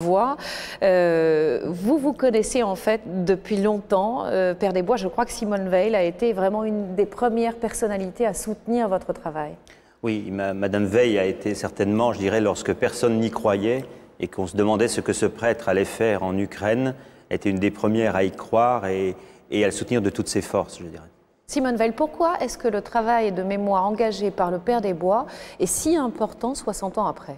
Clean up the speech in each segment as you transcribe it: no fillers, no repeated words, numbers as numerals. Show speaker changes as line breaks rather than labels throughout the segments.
Voix. Vous connaissez en fait depuis longtemps, Père des Bois. Je crois que Simone Veil a été vraiment une des premières personnalités à soutenir votre travail.
Oui, Madame Veil a été certainement, je dirais, lorsque personne n'y croyait et qu'on se demandait ce que ce prêtre allait faire en Ukraine, a été une des premières à y croire et à le soutenir de toutes ses forces, je dirais.
Simone Veil, pourquoi est-ce que le travail de mémoire engagé par le Père des Bois est si important 60 ans après ?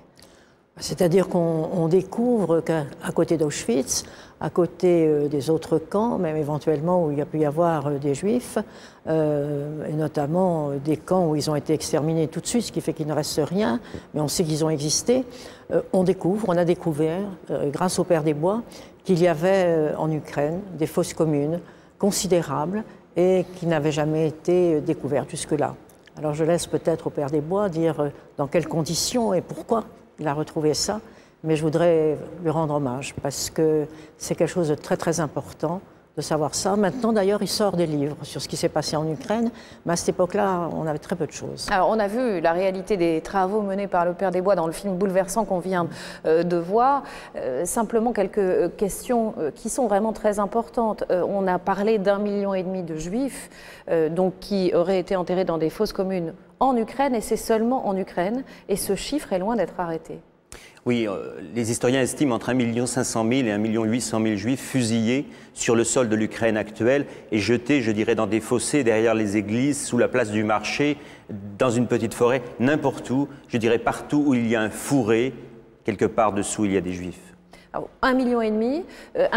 C'est-à-dire qu'on découvre qu'à côté d'Auschwitz, à côté des autres camps, même éventuellement où il y a pu y avoir des Juifs, et notamment des camps où ils ont été exterminés tout de suite, ce qui fait qu'il ne reste rien, mais on sait qu'ils ont existé, on a découvert, grâce au Père des Bois, qu'il y avait en Ukraine des fosses communes considérables et qui n'avaient jamais été découvertes jusque-là. Alors je laisse peut-être au Père des Bois dire dans quelles conditions et pourquoi il a retrouvé ça, mais je voudrais lui rendre hommage parce que c'est quelque chose de très très important de savoir ça. Maintenant d'ailleurs il sort des livres sur ce qui s'est passé en Ukraine, mais à cette époque-là on avait très peu de choses.
Alors on a vu la réalité des travaux menés par le Père des Bois dans le film bouleversant qu'on vient de voir. Simplement quelques questions qui sont vraiment très importantes. On a parlé d'1,5 million de Juifs donc qui auraient été enterrés dans des fosses communes en Ukraine, et c'est seulement en Ukraine, et ce chiffre est loin d'être arrêté.
Oui, les historiens estiment entre 1 500 000 et 1 800 000 Juifs fusillés sur le sol de l'Ukraine actuelle et jetés, je dirais, dans des fossés derrière les églises, sous la place du marché, dans une petite forêt, n'importe où, je dirais partout où il y a un fourré, quelque part dessous il y a des Juifs.
Alors, 1,5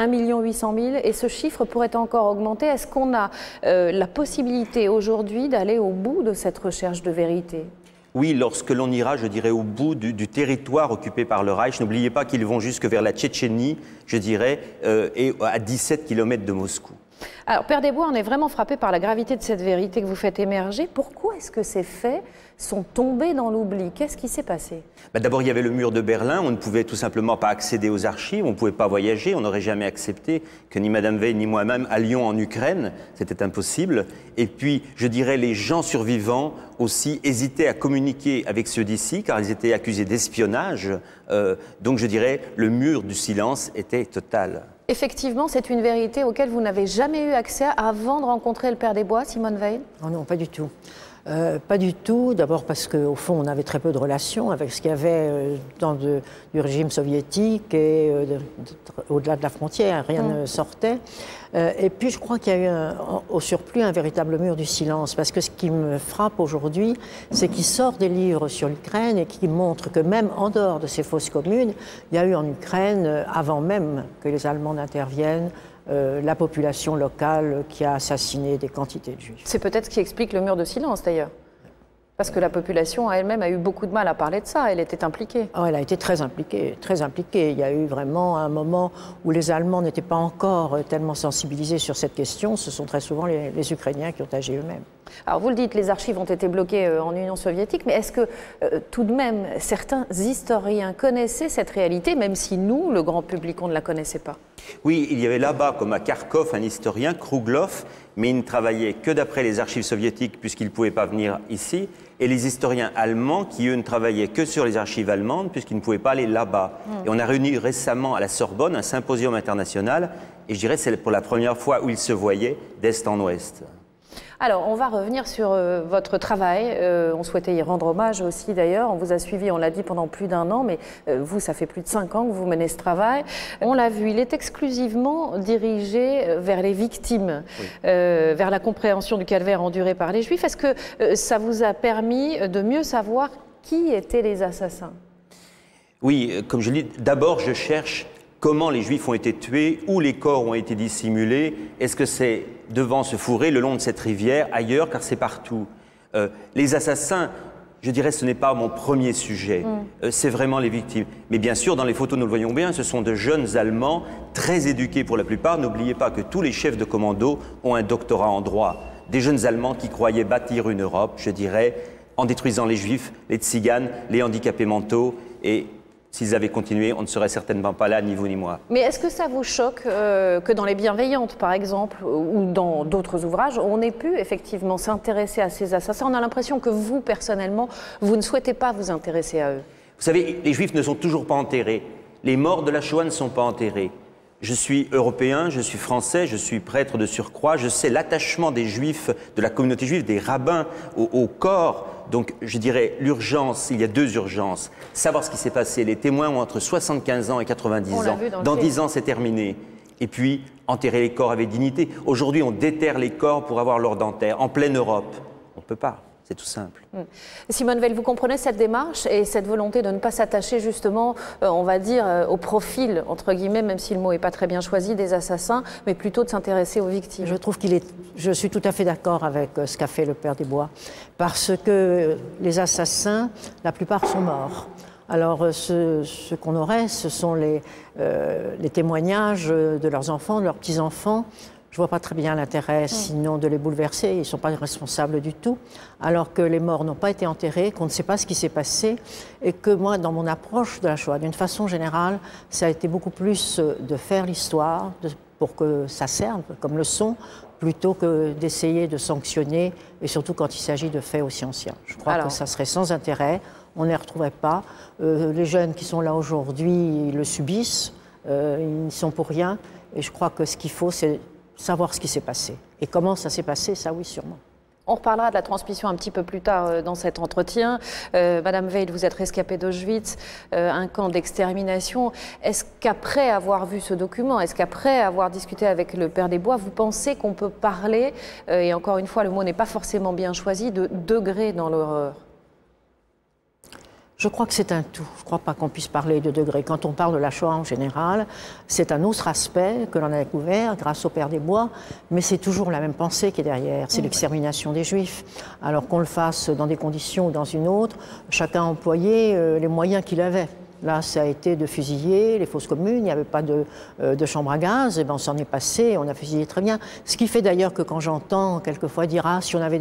million, 1 800 000, et ce chiffre pourrait encore augmenter. Est-ce qu'on a la possibilité aujourd'hui d'aller au bout de cette recherche de vérité ?
Oui, lorsque l'on ira, je dirais, au bout du territoire occupé par le Reich. N'oubliez pas qu'ils vont jusque vers la Tchétchénie, je dirais, et à 17 km de Moscou.
Alors, Père des Bois, on est vraiment frappé par la gravité de cette vérité que vous faites émerger. Pourquoi est-ce que ces faits sont tombés dans l'oubli? Qu'est-ce qui s'est passé?
D'abord, il y avait le mur de Berlin. On ne pouvait tout simplement pas accéder aux archives. On ne pouvait pas voyager. On n'aurait jamais accepté que ni Madame Veil ni moi-même allions en Ukraine. C'était impossible. Et puis, je dirais, les gens survivants aussi hésitaient à communiquer avec ceux d'ici, car ils étaient accusés d'espionnage. Donc, je dirais, le mur du silence était total.
Effectivement, c'est une vérité auquel vous n'avez jamais eu accès avant de rencontrer le Père des Bois, Simone Veil?
Oh non, pas du tout. Pas du tout, d'abord parce qu'au fond on avait très peu de relations avec ce qu'il y avait du régime soviétique et au-delà de la frontière, rien ne sortait. Et puis je crois qu'il y a eu au surplus un véritable mur du silence, parce que ce qui me frappe aujourd'hui, c'est qu'il sort des livres sur l'Ukraine et qui montrent que même en dehors de ces fosses communes, il y a eu en Ukraine, avant même que les Allemands n'interviennent, la population locale qui a assassiné des quantités de Juifs.
C'est peut-être ce qui explique le mur de silence d'ailleurs. Parce que la population elle-même a eu beaucoup de mal à parler de ça, elle était impliquée.
Oh, elle a été très impliquée, très impliquée. Il y a eu vraiment un moment où les Allemands n'étaient pas encore tellement sensibilisés sur cette question. Ce sont très souvent les Ukrainiens qui ont agi eux-mêmes.
Alors vous le dites, les archives ont été bloquées en Union soviétique, mais est-ce que tout de même certains historiens connaissaient cette réalité, même si nous, le grand public, on ne la connaissait pas?
Oui, il y avait là-bas, comme à Kharkov, un historien, Kruglov, mais il ne travaillait que d'après les archives soviétiques puisqu'il ne pouvait pas venir ici, et les historiens allemands qui, eux, ne travaillaient que sur les archives allemandes puisqu'ils ne pouvaient pas aller là-bas. Et on a réuni récemment à la Sorbonne un symposium international, et je dirais que c'est pour la première fois où ils se voyaient d'est en ouest.
Alors, on va revenir sur votre travail. On souhaitait y rendre hommage aussi, d'ailleurs. On vous a suivi, on l'a dit, pendant plus d'1 an, mais vous, ça fait plus de 5 ans que vous menez ce travail. On l'a vu, il est exclusivement dirigé vers les victimes, oui. Vers la compréhension du calvaire enduré par les Juifs. Est-ce que ça vous a permis de mieux savoir qui étaient les assassins?
Oui, comme je le dis, d'abord, je cherche comment les Juifs ont été tués, où les corps ont été dissimulés. Est-ce que c'est devant ce fourré, le long de cette rivière, ailleurs, car c'est partout. Les assassins, je dirais, ce n'est pas mon premier sujet. C'est vraiment les victimes. Mais bien sûr, dans les photos, nous le voyons bien, ce sont de jeunes Allemands, très éduqués pour la plupart. N'oubliez pas que tous les chefs de commando ont un doctorat en droit. Des jeunes Allemands qui croyaient bâtir une Europe, je dirais, en détruisant les Juifs, les Tziganes, les handicapés mentaux, et s'ils avaient continué, on ne serait certainement pas là, ni vous ni moi.
Mais est-ce que ça vous choque que dans Les Bienveillantes, par exemple, ou dans d'autres ouvrages, on ait pu effectivement s'intéresser à ces assassins? On a l'impression que vous, personnellement, vous ne souhaitez pas vous intéresser à eux.
Vous savez, les Juifs ne sont toujours pas enterrés. Les morts de la Shoah ne sont pas enterrés. Je suis européen, je suis français, je suis prêtre de surcroît, je sais l'attachement des juifs, de la communauté juive, des rabbins au corps. Donc je dirais l'urgence, il y a deux urgences. Savoir ce qui s'est passé, les témoins ont entre 75 ans et 90 ans. Dans 10 ans, c'est terminé. Et puis, enterrer les corps avec dignité. Aujourd'hui, on déterre les corps pour avoir leur dentaire. En pleine Europe, on ne peut pas. C'est tout simple.
Simone Veil, vous comprenez cette démarche et cette volonté de ne pas s'attacher justement, on va dire, au profil, entre guillemets, même si le mot n'est pas très bien choisi, des assassins, mais plutôt de s'intéresser aux victimes.
Je suis tout à fait d'accord avec ce qu'a fait le père des Bois, parce que les assassins, la plupart sont morts. Alors ce qu'on aurait, ce sont les témoignages de leurs enfants, de leurs petits-enfants. Je ne vois pas très bien l'intérêt, sinon de les bouleverser. Ils ne sont pas responsables du tout. Alors que les morts n'ont pas été enterrés, qu'on ne sait pas ce qui s'est passé. Et que moi, dans mon approche de la Shoah, d'une façon générale, ça a été beaucoup plus de faire l'histoire pour que ça serve comme leçon, plutôt que d'essayer de sanctionner, et surtout quand il s'agit de faits aussi anciens. Je crois que ça serait sans intérêt. On ne les retrouverait pas. Les jeunes qui sont là aujourd'hui, ils le subissent. Ils n'y sont pour rien. Et je crois que ce qu'il faut, c'est savoir ce qui s'est passé. Et comment ça s'est passé, ça oui, sûrement.
On reparlera de la transmission un petit peu plus tard dans cet entretien. Madame Veil, vous êtes rescapée d'Auschwitz, un camp d'extermination. Est-ce qu'après avoir vu ce document, est-ce qu'après avoir discuté avec le père des Bois, vous pensez qu'on peut parler, et encore une fois, le mot n'est pas forcément bien choisi, de degré dans l'horreur ?
Je crois que c'est un tout. Je ne crois pas qu'on puisse parler de degré. Quand on parle de la Shoah en général, c'est un autre aspect que l'on a découvert grâce au père des Bois, mais c'est toujours la même pensée qui est derrière. C'est l'extermination des Juifs. Alors qu'on le fasse dans des conditions ou dans une autre, chacun a employé les moyens qu'il avait. Là, ça a été de fusiller les fosses communes, il n'y avait pas de chambre à gaz, et ben on s'en est passé, on a fusillé très bien. Ce qui fait d'ailleurs que quand j'entends quelquefois dire « Ah, si on avait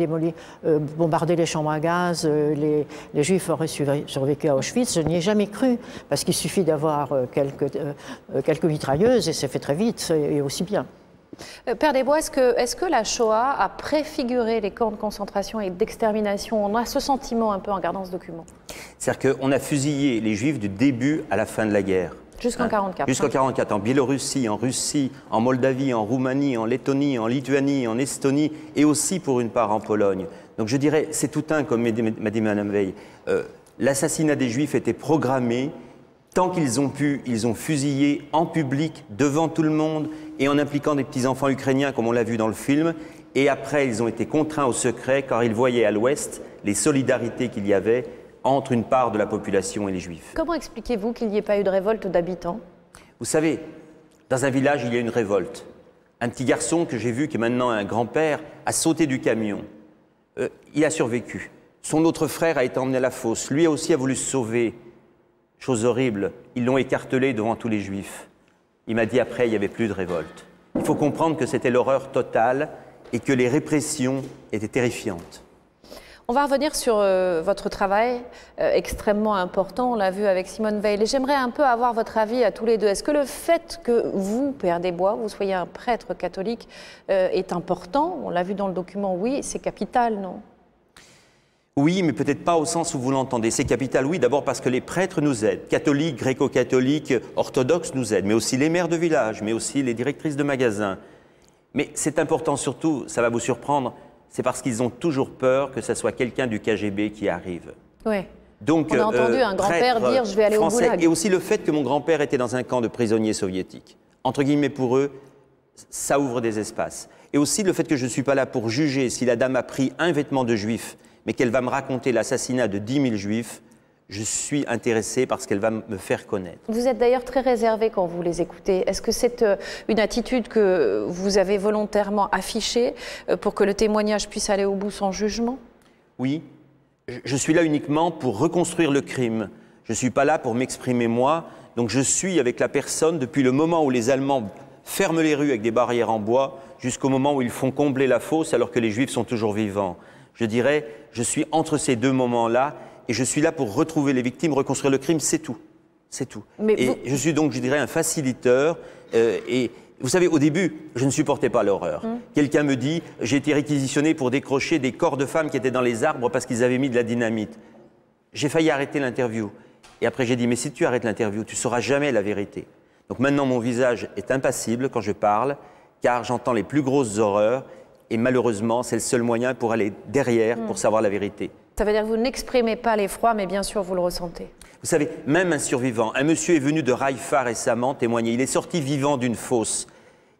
bombardé les chambres à gaz, les Juifs auraient survécu à Auschwitz », je n'y ai jamais cru, parce qu'il suffit d'avoir quelques mitrailleuses, et c'est fait très vite, et aussi bien.
Père des Bois, est-ce que la Shoah a préfiguré les camps de concentration et d'extermination? On a ce sentiment un peu en regardant ce document.
C'est-à-dire qu'on a fusillé les Juifs du début à la fin de la guerre.
Jusqu'en 1944.
Jusqu'en 1944, en Biélorussie, en Russie, en Moldavie, en Roumanie, en Lettonie, en Lituanie, en Estonie, et aussi pour une part en Pologne. Donc je dirais, c'est tout un, comme m'a dit Mme Veil, l'assassinat des Juifs était programmé. Tant qu'ils ont pu, ils ont fusillé en public, devant tout le monde, et en impliquant des petits-enfants ukrainiens, comme on l'a vu dans le film. Et après, ils ont été contraints au secret, car ils voyaient à l'Ouest les solidarités qu'il y avait entre une part de la population et les Juifs.
Comment expliquez-vous qu'il n'y ait pas eu de révolte d'habitants?
Vous savez, dans un village, il y a une révolte. Un petit garçon que j'ai vu, qui est maintenant un grand-père, a sauté du camion. Il a survécu. Son autre frère a été emmené à la fosse. Lui aussi a voulu se sauver. Chose horrible, ils l'ont écartelé devant tous les Juifs. Il m'a dit après, il n'y avait plus de révolte. Il faut comprendre que c'était l'horreur totale et que les répressions étaient terrifiantes.
On va revenir sur votre travail extrêmement important, on l'a vu avec Simone Veil. Et j'aimerais un peu avoir votre avis à tous les deux. Est-ce que le fait que vous, père des Bois, vous soyez un prêtre catholique est important? On l'a vu dans le document, oui, c'est capital, non?
Oui, mais peut-être pas au sens où vous l'entendez. C'est capital, oui, d'abord parce que les prêtres nous aident. Catholiques, gréco-catholiques, orthodoxes nous aident, mais aussi les mères de village, mais aussi les directrices de magasins. Mais c'est important surtout, ça va vous surprendre, c'est parce qu'ils ont toujours peur que ce soit quelqu'un du KGB qui arrive.
Oui.
Donc,
on a entendu un grand-père dire « je vais aller
français,
au goulag ».
Et aussi le fait que mon grand-père était dans un camp de prisonniers soviétiques. Entre guillemets, pour eux, ça ouvre des espaces. Et aussi le fait que je ne suis pas là pour juger si la dame a pris un vêtement de juif, mais qu'elle va me raconter l'assassinat de 10 000 juifs, je suis intéressé parce qu'elle va me faire connaître.
Vous êtes d'ailleurs très réservé quand vous les écoutez. Est-ce que c'est une attitude que vous avez volontairement affichée pour que le témoignage puisse aller au bout sans jugement?
Oui, je suis là uniquement pour reconstruire le crime. Je ne suis pas là pour m'exprimer moi, donc je suis avec la personne depuis le moment où les Allemands ferment les rues avec des barrières en bois jusqu'au moment où ils font combler la fosse alors que les Juifs sont toujours vivants. Je dirais, je suis entre ces deux moments-là et je suis là pour retrouver les victimes, reconstruire le crime, c'est tout. C'est tout. Je suis donc, je dirais, un facilitateur. Et vous savez, au début, je ne supportais pas l'horreur. Quelqu'un me dit, j'ai été réquisitionné pour décrocher des corps de femmes qui étaient dans les arbres parce qu'ils avaient mis de la dynamite. J'ai failli arrêter l'interview. Et après, j'ai dit, mais si tu arrêtes l'interview, tu ne sauras jamais la vérité. Donc maintenant, mon visage est impassible quand je parle, car j'entends les plus grosses horreurs. Et malheureusement, c'est le seul moyen pour aller derrière, pour savoir la vérité.
Ça veut dire que vous n'exprimez pas l'effroi, mais bien sûr, vous le ressentez.
Vous savez, même un survivant, un monsieur est venu de Haïfa récemment témoigner. Il est sorti vivant d'une fosse.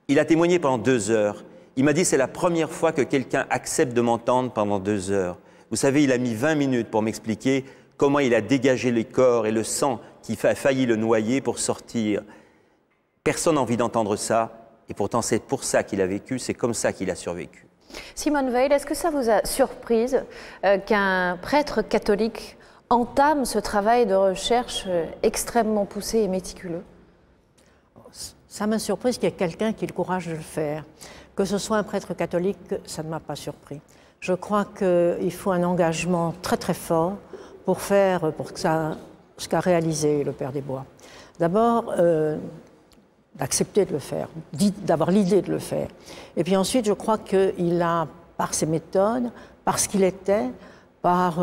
Il a témoigné pendant 2 heures. Il m'a dit, c'est la première fois que quelqu'un accepte de m'entendre pendant 2 heures. Vous savez, il a mis 20 minutes pour m'expliquer comment il a dégagé les corps et le sang qui a failli le noyer pour sortir. Personne n'a envie d'entendre ça. Et pourtant, c'est pour ça qu'il a vécu, c'est comme ça qu'il a survécu.
Simone Veil, est-ce que ça vous a surprise qu'un prêtre catholique entame ce travail de recherche extrêmement poussé et méticuleux?
Ça m'a surprise qu'il y ait quelqu'un qui ait le courage de le faire. Que ce soit un prêtre catholique, ça ne m'a pas surpris. Je crois qu'il faut un engagement très très fort pour faire ce qu'a réalisé le Père des Bois. D'abord, d'accepter de le faire, d'avoir l'idée de le faire. Et puis ensuite, je crois qu'il a, par ses méthodes, par ce qu'il était, par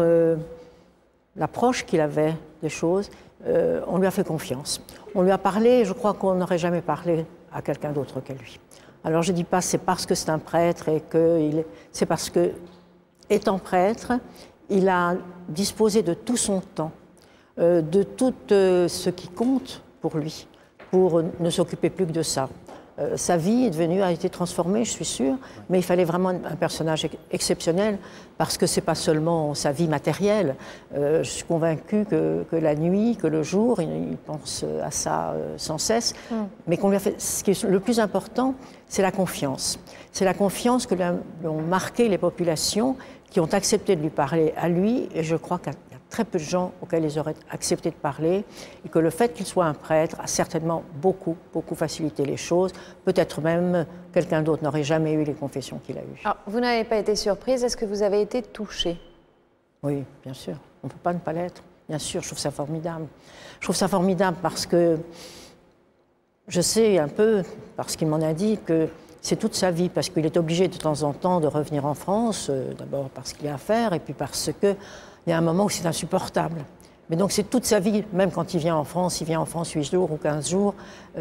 l'approche qu'il avait des choses, on lui a fait confiance. On lui a parlé, je crois qu'on n'aurait jamais parlé à quelqu'un d'autre que lui. Alors je ne dis pas c'est parce que c'est un prêtre et c'est parce que, étant prêtre, il a disposé de tout son temps, de tout ce qui compte pour lui, pour ne s'occuper plus que de ça. Sa vie a été transformée, je suis sûre, mais il fallait vraiment un personnage exceptionnel parce que ce n'est pas seulement sa vie matérielle. Je suis convaincue que la nuit, que le jour, il pense à ça sans cesse, mais qu'on lui a fait. Ce qui est le plus important, c'est la confiance. C'est la confiance que lui ont marqué les populations qui ont accepté de lui parler à lui, et je crois qu'il y a très peu de gens auxquels ils auraient accepté de parler, et que le fait qu'il soit un prêtre a certainement beaucoup facilité les choses. Peut-être même quelqu'un d'autre n'aurait jamais eu les confessions qu'il a eues.
Alors, vous n'avez pas été surprise, est-ce que vous avez été touchée?
Oui, bien sûr. On ne peut pas ne pas l'être. Bien sûr, je trouve ça formidable. Je trouve ça formidable parce que je sais un peu, parce qu'il m'en a dit, que c'est toute sa vie, parce qu'il est obligé de temps en temps de revenir en France, d'abord parce qu'il y a à faire, et puis parce qu'il y a un moment où c'est insupportable. Mais donc c'est toute sa vie, même quand il vient en France 8 jours ou 15 jours,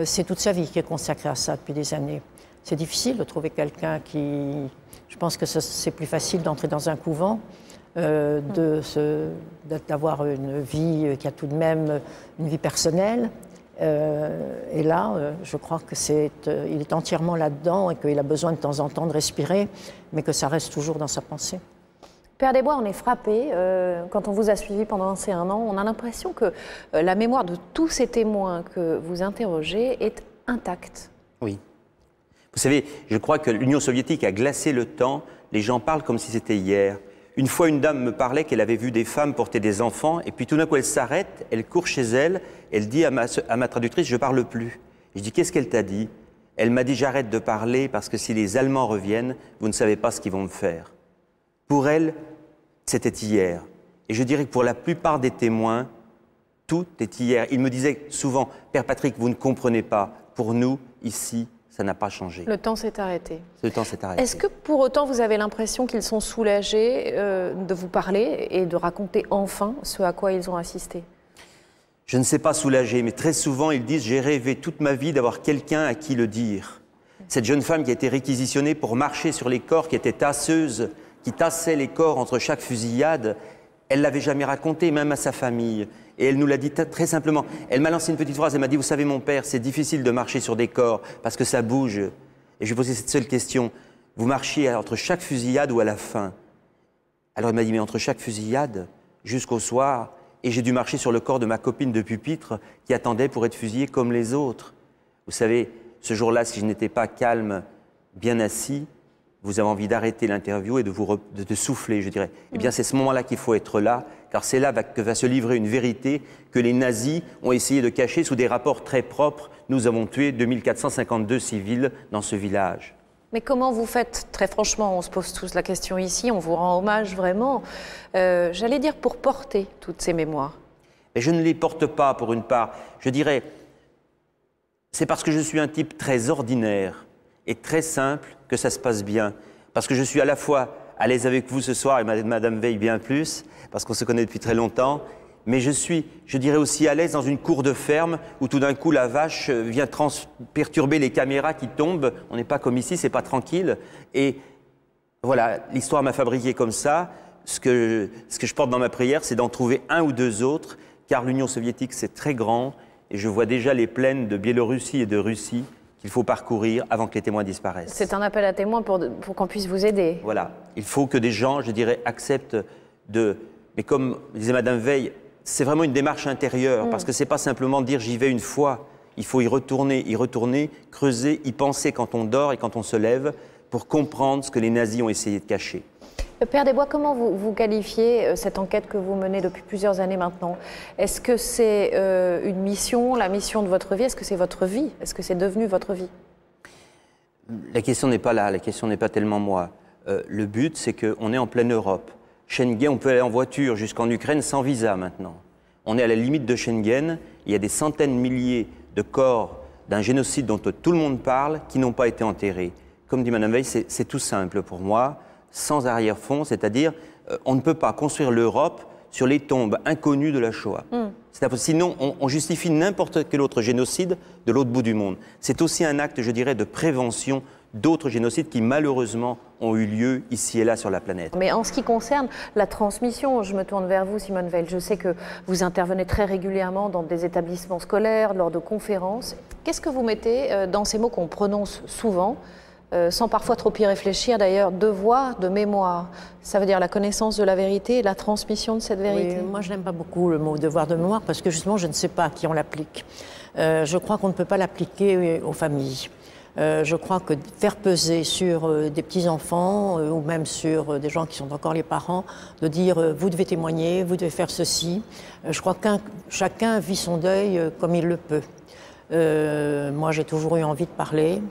c'est toute sa vie qui est consacrée à ça depuis des années. C'est difficile de trouver quelqu'un qui... Je pense que c'est plus facile d'entrer dans un couvent, d'avoir une vie qui a tout de même une vie personnelle. Et là, je crois qu'il est entièrement là-dedans et qu'il a besoin de temps en temps de respirer, mais que ça reste toujours dans sa pensée.
Père des Bois, on est frappé. Quand on vous a suivi pendant ces 1 an, on a l'impression que la mémoire de tous ces témoins que vous interrogez est intacte.
Oui. Vous savez, je crois que l'Union soviétique a glacé le temps. Les gens parlent comme si c'était hier. Une fois, une dame me parlait qu'elle avait vu des femmes porter des enfants, et puis tout d'un coup, elle s'arrête, elle court chez elle, elle dit à ma traductrice, je ne parle plus. Et je dis, qu'est-ce qu'elle t'a dit? Elle m'a dit, j'arrête de parler parce que si les Allemands reviennent, vous ne savez pas ce qu'ils vont me faire. Pour elle, c'était hier. Et je dirais que pour la plupart des témoins, tout est hier. Ils me disaient souvent, Père Patrick, vous ne comprenez pas. Pour nous, ici, ça n'a pas changé.
Le temps s'est arrêté.
Le temps s'est arrêté.
Est-ce que pour autant vous avez l'impression qu'ils sont soulagés de vous parler et de raconter enfin ce à quoi ils ont assisté?
Je ne sais pas soulager, mais très souvent ils disent « j'ai rêvé toute ma vie d'avoir quelqu'un à qui le dire ». Cette jeune femme qui a été réquisitionnée pour marcher sur les corps, qui était tasseuse, qui tassait les corps entre chaque fusillade, elle ne l'avait jamais raconté, même à sa famille. Et elle nous l'a dit très simplement. Elle m'a lancé une petite phrase, elle m'a dit « Vous savez mon père, c'est difficile de marcher sur des corps parce que ça bouge. » Et je lui ai posé cette seule question. « Vous marchiez entre chaque fusillade ou à la fin ?» Alors elle m'a dit « Mais entre chaque fusillade, jusqu'au soir, et j'ai dû marcher sur le corps de ma copine de pupitre qui attendait pour être fusillée comme les autres. » Vous savez, ce jour-là, si je n'étais pas calme, bien assis, vous avez envie d'arrêter l'interview et de souffler, je dirais. Eh bien, c'est ce moment-là qu'il faut être là, car c'est là que va se livrer une vérité que les nazis ont essayé de cacher sous des rapports très propres. Nous avons tué 2452 civils dans ce village.
Mais comment vous faites, très franchement, on se pose tous la question ici, on vous rend hommage vraiment, j'allais dire pour porter toutes ces mémoires?
Et je ne les porte pas pour une part. Je dirais, c'est parce que je suis un type très ordinaire et très simple que ça se passe bien. Parce que je suis à la fois à l'aise avec vous ce soir et Madame Veil bien plus, parce qu'on se connaît depuis très longtemps, mais je suis, je dirais aussi à l'aise dans une cour de ferme où tout d'un coup la vache vient perturber les caméras qui tombent. On n'est pas comme ici, c'est pas tranquille. Et voilà, l'histoire m'a fabriqué comme ça. Ce que je porte dans ma prière, c'est d'en trouver un ou deux autres, car l'Union soviétique, c'est très grand, et je vois déjà les plaines de Biélorussie et de Russie qu'il faut parcourir avant que les témoins disparaissent.
C'est un appel à témoins pour qu'on puisse vous aider.
Voilà, il faut que des gens, je dirais, acceptent de... Mais comme disait Madame Veil, c'est vraiment une démarche intérieure, parce que c'est pas simplement dire j'y vais une fois, il faut y retourner, creuser, y penser quand on dort et quand on se lève, pour comprendre ce que les nazis ont essayé de cacher.
Père Desbois, comment vous qualifiez cette enquête que vous menez depuis plusieurs années maintenant? Est-ce que c'est une mission, la mission de votre vie? Est-ce que c'est votre vie? Est-ce que c'est devenu votre vie?
La question n'est pas là, la question n'est pas tellement moi. Le but, c'est qu'on est en pleine Europe. Schengen, on peut aller en voiture jusqu'en Ukraine sans visa maintenant. On est à la limite de Schengen, il y a des centaines de milliers de corps d'un génocide dont tout le monde parle qui n'ont pas été enterrés. Comme dit Madame Veil, c'est tout simple pour moi. Sans arrière-fond, c'est-à-dire on ne peut pas construire l'Europe sur les tombes inconnues de la Shoah. Sinon, on justifie n'importe quel autre génocide de l'autre bout du monde. C'est aussi un acte, je dirais, de prévention d'autres génocides qui, malheureusement, ont eu lieu ici et là sur la planète.
Mais en ce qui concerne la transmission, je me tourne vers vous, Simone Veil. Je sais que vous intervenez très régulièrement dans des établissements scolaires, lors de conférences. Qu'est-ce que vous mettez dans ces mots qu'on prononce souvent sans parfois trop y réfléchir d'ailleurs, devoir de mémoire? Ça veut dire la connaissance de la vérité et la transmission de cette vérité.
Oui, moi je n'aime pas beaucoup le mot devoir de mémoire parce que justement je ne sais pas à qui on l'applique. Je crois qu'on ne peut pas l'appliquer aux familles. Je crois que faire peser sur des petits-enfants ou même sur des gens qui sont encore les parents, de dire vous devez témoigner, vous devez faire ceci. Je crois que chacun vit son deuil comme il le peut. Moi j'ai toujours eu envie de parler.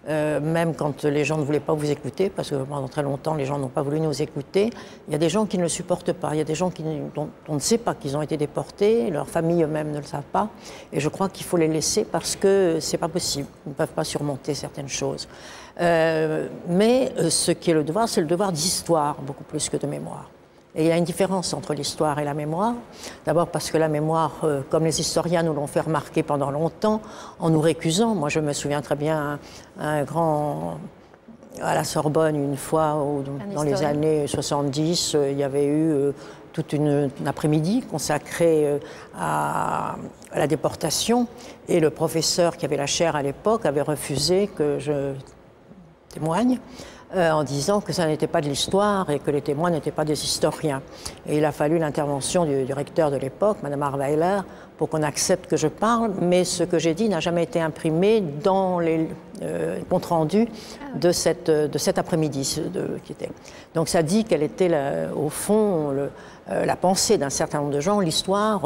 Même quand les gens ne voulaient pas vous écouter, parce que pendant très longtemps, les gens n'ont pas voulu nous écouter. Il y a des gens qui ne le supportent pas. Il y a des gens dont on ne sait pas qu'ils ont été déportés, leurs familles eux-mêmes ne le savent pas. Et je crois qu'il faut les laisser parce que c'est pas possible. Ils ne peuvent pas surmonter certaines choses. Mais ce qui est le devoir, c'est le devoir d'histoire, beaucoup plus que de mémoire. Et il y a une différence entre l'histoire et la mémoire. D'abord parce que la mémoire, comme les historiens nous l'ont fait remarquer pendant longtemps, en nous récusant. Moi, je me souviens très bien un grand... À la Sorbonne, une fois, dans les années 70, il y avait eu toute une après-midi consacrée à la déportation. Et le professeur qui avait la chaire à l'époque avait refusé que je témoigne. En disant que ça n'était pas de l'histoire et que les témoins n'étaient pas des historiens. Et il a fallu l'intervention du recteur de l'époque, Mme Harweiler, pour qu'on accepte que je parle, mais ce que j'ai dit n'a jamais été imprimé dans les comptes rendus de cet après-midi. Donc ça dit quelle était, au fond, la pensée d'un certain nombre de gens. L'histoire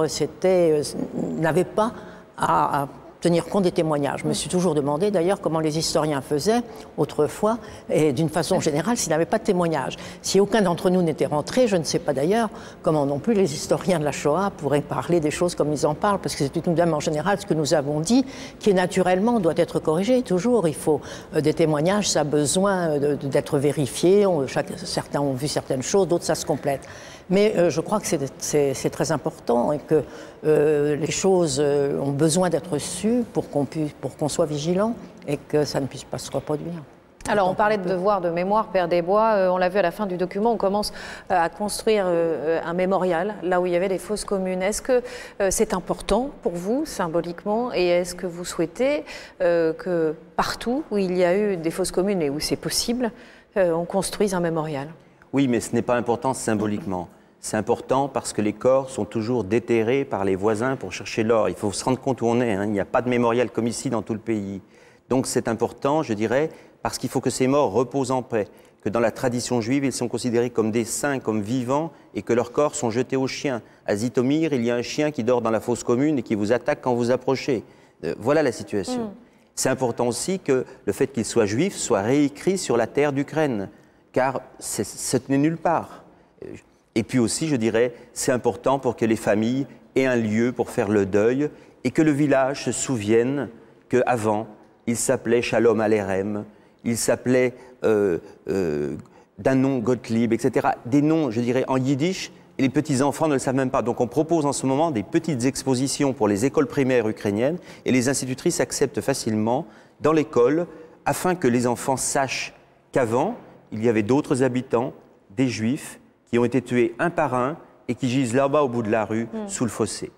n'avait pas à tenir compte des témoignages. Je me suis toujours demandé d'ailleurs comment les historiens faisaient autrefois et d'une façon générale s'ils n'avaient pas de témoignages. Si aucun d'entre nous n'était rentré, je ne sais pas d'ailleurs comment non plus les historiens de la Shoah pourraient parler des choses comme ils en parlent, parce que c'est tout de même en général ce que nous avons dit qui naturellement doit être corrigé. Toujours, il faut des témoignages, ça a besoin d'être vérifié. Certains ont vu certaines choses, d'autres ça se complète. Mais je crois que c'est très important et que les choses ont besoin d'être sues pour qu'on soit vigilant et que ça ne puisse pas se reproduire.
Alors, on parlait de devoir de mémoire, Père Desbois. On l'a vu à la fin du document, on commence à construire un mémorial, là où il y avait des fosses communes. Est-ce que c'est important pour vous, symboliquement, et est-ce que vous souhaitez que partout où il y a eu des fosses communes et où c'est possible, on construise un mémorial?
Oui, mais ce n'est pas important symboliquement. C'est important parce que les corps sont toujours déterrés par les voisins pour chercher l'or. Il faut se rendre compte où on est. Il n'y a pas de mémorial comme ici dans tout le pays. Donc c'est important, je dirais, parce qu'il faut que ces morts reposent en paix, que dans la tradition juive, ils sont considérés comme des saints, comme vivants, et que leurs corps sont jetés aux chiens. À Zitomir, il y a un chien qui dort dans la fosse commune et qui vous attaque quand vous approchez. Voilà la situation. C'est important aussi que le fait qu'ils soient juifs soit réécrit sur la terre d'Ukraine, car ce n'est nulle part. Et puis aussi, je dirais, c'est important pour que les familles aient un lieu pour faire le deuil et que le village se souvienne qu'avant, il s'appelait Shalom Alerem, il s'appelait d'un nom Gottlieb, etc. Des noms, je dirais, en yiddish, et les petits-enfants ne le savent même pas. Donc on propose en ce moment des petites expositions pour les écoles primaires ukrainiennes et les institutrices acceptent facilement dans l'école afin que les enfants sachent qu'avant, il y avait d'autres habitants, des juifs, qui ont été tués un par un et qui gisent là-bas au bout de la rue, sous le fossé.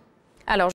Alors,